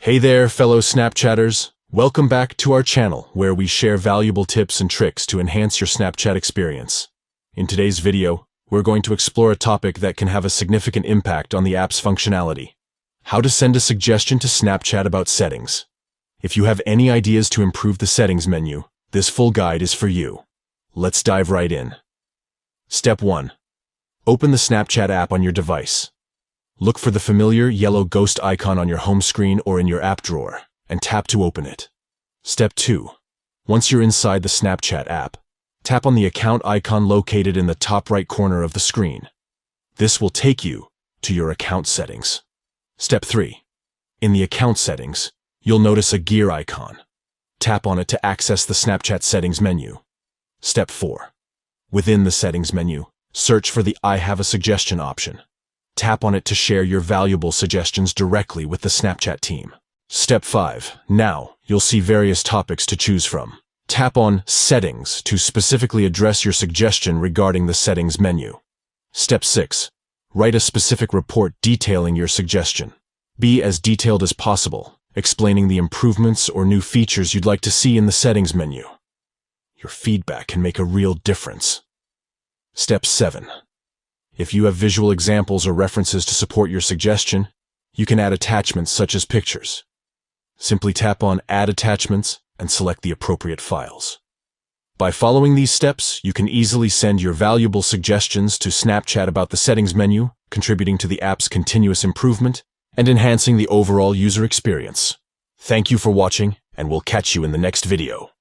Hey there, fellow Snapchatters. Welcome back to our channel, where we share valuable tips and tricks to enhance your Snapchat experience. In today's video, we're going to explore a topic that can have a significant impact on the app's functionality: how to send a suggestion to Snapchat about settings. If you have any ideas to improve the settings menu, this full guide is for you. Let's dive right in. Step 1. Open the Snapchat app on your device. Look for the familiar yellow ghost icon on your home screen or in your app drawer, and tap to open it. Step 2. Once you're inside the Snapchat app, tap on the account icon located in the top right corner of the screen. This will take you to your account settings. Step 3. In the account settings, you'll notice a gear icon. Tap on it to access the Snapchat settings menu. Step 4. Within the settings menu, search for the I have a suggestion option. Tap on it to share your valuable suggestions directly with the Snapchat team. Step 5. Now, you'll see various topics to choose from. Tap on Settings to specifically address your suggestion regarding the settings menu. Step 6. Write a specific report detailing your suggestion. Be as detailed as possible, explaining the improvements or new features you'd like to see in the settings menu. Your feedback can make a real difference. Step 7. If you have visual examples or references to support your suggestion, you can add attachments such as pictures. Simply tap on Add Attachments and select the appropriate files. By following these steps, you can easily send your valuable suggestions to Snapchat about the settings menu, contributing to the app's continuous improvement and enhancing the overall user experience. Thank you for watching, and we'll catch you in the next video.